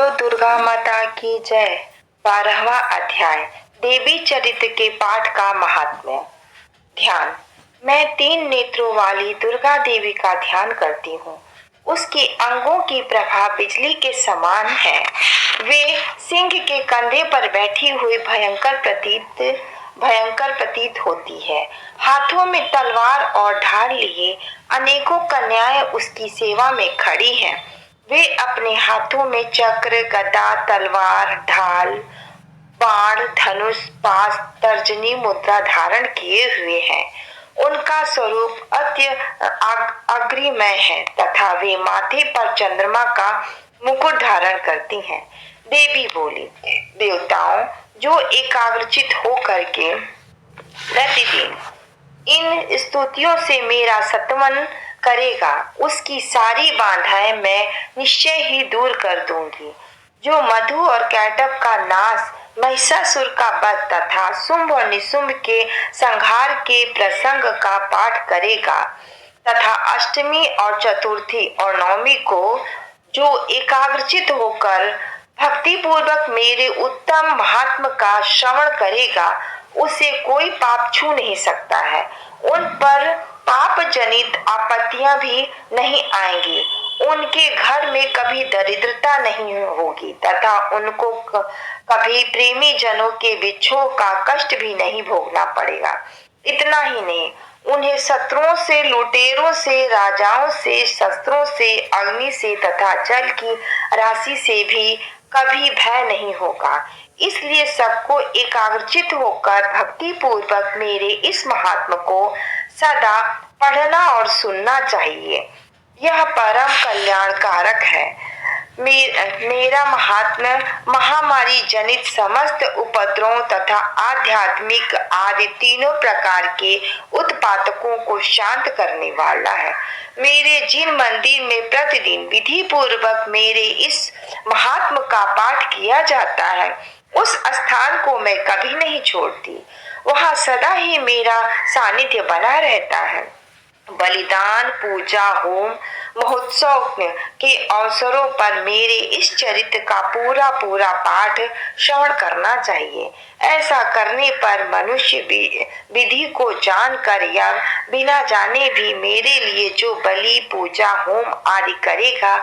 बोलो दुर्गा माता की जय। 12वां अध्याय देवी चरित्र के पाठ का महात्म्य। ध्यान। मैं 3 नेत्रों वाली दुर्गा देवी का ध्यान करती हूँ। उसके अंगों की प्रभा बिजली के समान है। वे सिंह के कंधे पर बैठी हुई भयंकर प्रतीत होती है। हाथों में तलवार और ढाल लिए अनेकों कन्याएं उसकी सेवा में खड़ी हैं। वे अपने हाथों में चक्र, गदा, तलवार, ढाल, बाण, धनुष, पाश, तर्जनी मुद्रा धारण किए हुए हैं। उनका स्वरूप अग्रिमय है तथा वे माथे पर चंद्रमा का मुकुट धारण करती हैं। देवी बोली, देवताओं, जो एकाग्रचित होकर के प्रतिदिन इन स्तुतियों से मेरा सत्वन करेगा, उसकी सारी बाधाएं मैं निश्चय ही दूर कर दूंगी। जो मधु और कैटभ का नाश, महिषासुर का वध तथा शुंभ और निशुंभ के संहार के प्रसंग का पाठ करेगा तथा अष्टमी और चतुर्थी और नवमी को जो एकाग्रचित होकर भक्ति पूर्वक मेरे उत्तम महात्म का श्रवण करेगा, उसे कोई पाप छू नहीं सकता है। उन पर पाप जनित आपत्तियां भी नहीं आएंगी। उनके घर में कभी दरिद्रता नहीं होगी तथा उनको कभी प्रेमी जनों के विछोह का कष्ट भी नहीं भोगना पड़ेगा। इतना ही नहीं, उन्हें शत्रुओं से, लुटेरों से, राजाओं से, शस्त्रों से, अग्नि से तथा जल की राशि से भी कभी भय नहीं होगा। इसलिए सबको एकाग्रचित होकर भक्ति पूर्वक मेरे इस महात्म को सदा पढ़ना और सुनना चाहिए। यह परम कल्याणकारक है। मेरा महात्म्य महामारी जनित समस्त उपद्रवों तथा आध्यात्मिक आदि तीनों प्रकार के उत्पातकों को शांत करने वाला है। मेरे जिन मंदिर में प्रतिदिन विधि पूर्वक मेरे इस महात्म का पाठ किया जाता है, उस स्थान को मैं कभी नहीं छोड़ती। वहाँ सदा ही मेरा सानिध्य बना रहता है। बलिदान, पूजा, होम, महोत्सव के अवसरों पर मेरे इस चरित्र का पूरा पाठ श्रवण करना चाहिए। ऐसा करने पर मनुष्य विधि को जानकर या बिना जाने भी मेरे लिए जो बलि, पूजा, होम आदि करेगा,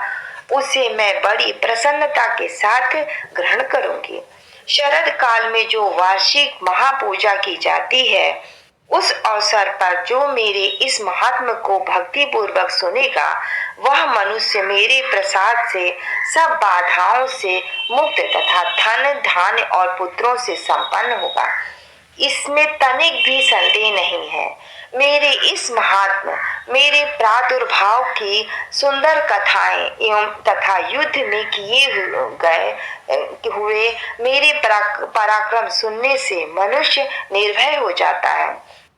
उसे मैं बड़ी प्रसन्नता के साथ ग्रहण करूंगी। शरद काल में जो वार्षिक महापूजा की जाती है, उस अवसर पर जो मेरे इस महात्म को भक्ति पूर्वक सुनेगा, वह मनुष्य मेरे प्रसाद से सब बाधाओं से मुक्त तथा धन, धान्य और पुत्रों से संपन्न होगा। इसमें तनिक भी संदेह नहीं है। मेरे इस महात्म, मेरे प्रादुर्भाव की सुंदर कथाएं एवं तथा युद्ध में किए हुए मेरे पराक्रम सुनने से मनुष्य निर्भय हो जाता है।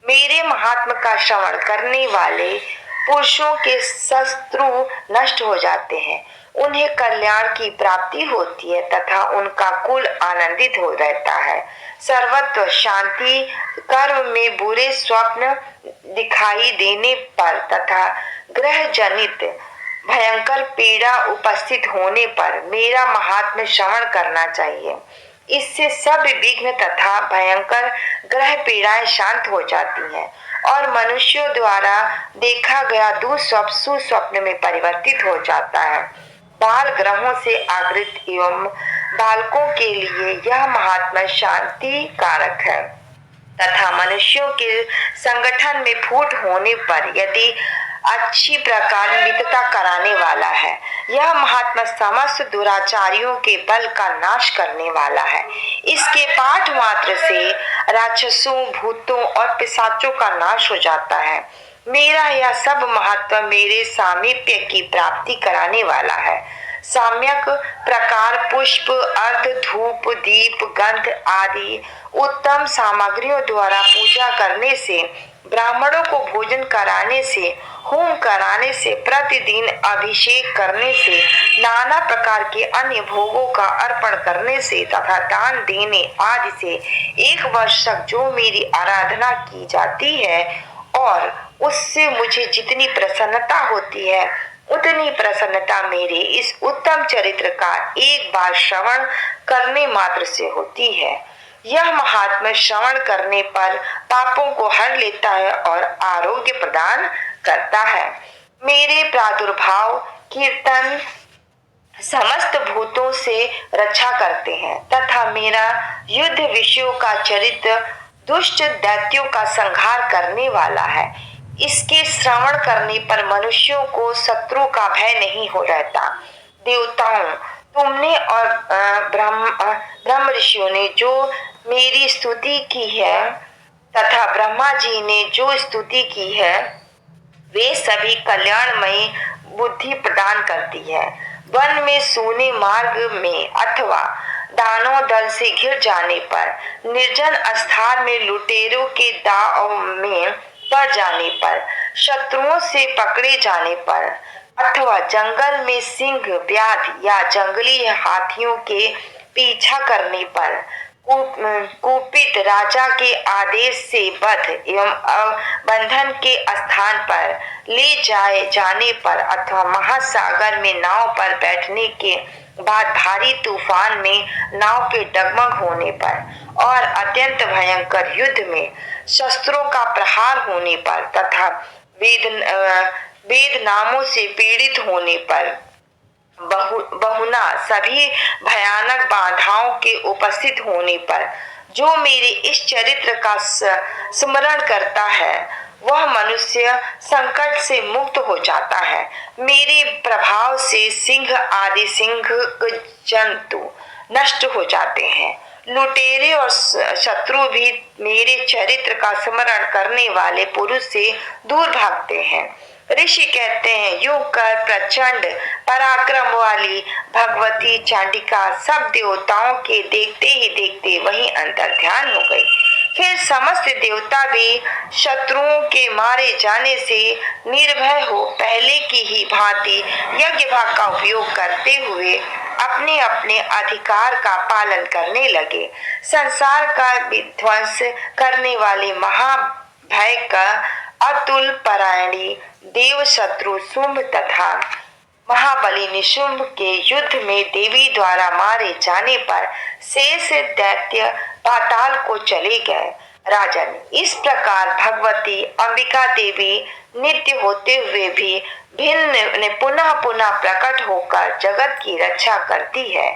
मेरे महात्म का श्रवण करने वाले पुरुषों के शत्रु नष्ट हो जाते हैं। उन्हें कल्याण की प्राप्ति होती है तथा उनका कुल आनंदित हो रहता है। सर्वत्र शांति, कर्म में बुरे स्वप्न दिखाई देने पर तथा ग्रह जनित भयंकर पीड़ा उपस्थित होने पर मेरा महात्म्य श्रवण करना चाहिए। इससे सब विघ्न तथा भयंकर ग्रह पीड़ाएं शांत हो जाती हैं और मनुष्यों द्वारा देखा गया दुःस्वप्न सुस्वप्न में परिवर्तित हो जाता है। बाल ग्रहों से आवृत एवं बालकों के लिए यह महात्म्य शांति कारक है तथा मनुष्यों के संगठन में फूट होने पर यदि अच्छी प्रकार मित्रता कराने वाला है। यह महात्मा समस्त दुराचारियों के बल का नाश करने वाला है। इसके पाठ मात्र से राक्षसों, भूतों और पिशाचों का नाश हो जाता है। मेरा यह सब महात्मा मेरे सामीप्य की प्राप्ति कराने वाला है। सम्यक प्रकार पुष्प, अर्ध, धूप, दीप, गंध आदि उत्तम सामग्रियों द्वारा पूजा करने से, ब्राह्मणों को भोजन कराने से, होम कराने से, प्रतिदिन अभिषेक करने से, नाना प्रकार के अन्य भोगों का अर्पण करने से तथा दान देने आदि से 1 वर्ष तक जो मेरी आराधना की जाती है और उससे मुझे जितनी प्रसन्नता होती है, उतनी प्रसन्नता मेरे इस उत्तम चरित्र का एक बार श्रवण करने मात्र से होती है। यह महात्म्य श्रवण करने पर पापों को हर लेता है और आरोग्य प्रदान करता है। मेरे प्रादुर्भाव कीर्तन समस्त भूतों से रक्षा करते हैं तथा मेरा युद्ध विषयों का चरित्र दुष्ट दैत्यों का संहार करने वाला है। इसके श्रवण करने पर मनुष्यों को शत्रु का भय नहीं हो रहता। देवताओं, तुमने और ब्रह्म ऋषियों ने जो मेरी स्तुति की है तथा ब्रह्मा जी ने जो स्तुति की है, वे सभी कल्याणमयी बुद्धि प्रदान करती है। वन में सूने मार्ग में अथवा दानव दल से घिर जाने पर, निर्जन स्थान में लुटेरों के दाव में पड़ जाने पर, शत्रुओं से पकड़े जाने पर अथवा जंगल में सिंह, व्याध या जंगली हाथियों के पीछा करने पर, कुपित राजा के आदेश से वध एवं बंधन के स्थान पर ले जाने पर अथवा महासागर में नाव पर बैठने के बाद भारी तूफान में नाव के डगमग होने पर और अत्यंत भयंकर युद्ध में शस्त्रों का प्रहार होने पर तथा वेद नामों से पीड़ित होने पर बहुना सभी भयानक बाधाओं के उपस्थित होने पर जो मेरे इस चरित्र का स्मरण करता है वह मनुष्य संकट से मुक्त हो जाता है। मेरे प्रभाव से सिंह आदि सिंह जंतु नष्ट हो जाते हैं। लुटेरे और शत्रु भी मेरे चरित्र का स्मरण करने वाले पुरुष से दूर भागते हैं। ऋषि कहते हैं, यूं कर प्रचंड पराक्रम वाली भगवती चांडिका सब देवताओं के देखते ही देखते वहीं अंतर्ध्यान हो गई। फिर समस्त देवता भी शत्रुओं के मारे जाने से निर्भय हो पहले की ही भांति यज्ञ भाग का उपयोग करते हुए अपने अपने अधिकार का पालन करने लगे। संसार का विध्वंस करने वाले महाभय का अतुल परायणी देव शत्रु शुंभ तथा महाबली निशुंभ के युद्ध में देवी द्वारा मारे जाने पर शेष दैत्य पाताल को चले गए। राजन, इस प्रकार भगवती अंबिका देवी नित्य होते हुए भी भिन्न पुनः पुनः प्रकट होकर जगत की रक्षा करती है।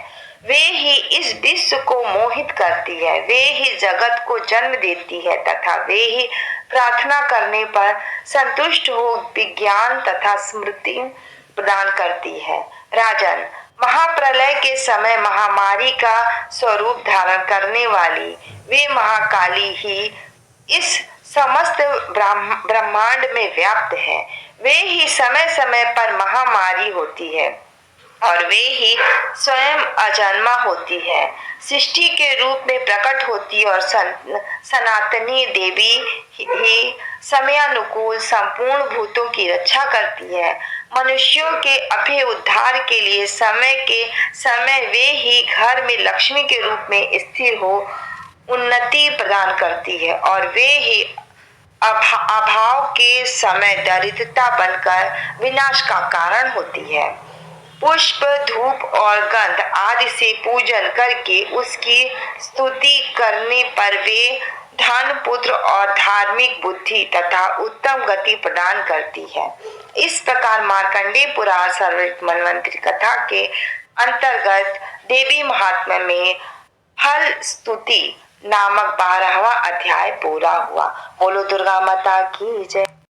वे ही इस विश्व को मोहित करती है, वे ही जगत को जन्म देती है तथा वे ही प्रार्थना करने पर संतुष्ट हो विज्ञान तथा स्मृति प्रदान करती है। राजन, महाप्रलय के समय महामारी का स्वरूप धारण करने वाली वे महाकाली ही इस समस्त ब्रह्मांड में व्याप्त है। वे ही समय समय पर महामारी होती है और वे ही स्वयं अजन्मा होती है, सृष्टि के रूप में प्रकट होती और सनातनी देवी ही समयानुकूल संपूर्ण भूतों की रक्षा करती है। मनुष्यों के अभय उद्धार के लिए समय के समय वे ही घर में लक्ष्मी के रूप में स्थिर हो उन्नति प्रदान करती है और वे ही अभाव के समय दरिद्रता बनकर विनाश का कारण होती है। पुष्प, धूप और गंध आदि से पूजन करके उसकी स्तुति करने पर वे धन, पुत्र और धार्मिक बुद्धि तथा उत्तम गति प्रदान करती है। इस प्रकार मार्कंडेय पुराण सर्वरित मनवंतरी कथा के अंतर्गत देवी महात्म्य में फल स्तुति नामक 12वां अध्याय पूरा हुआ। बोलो दुर्गा माता की जय।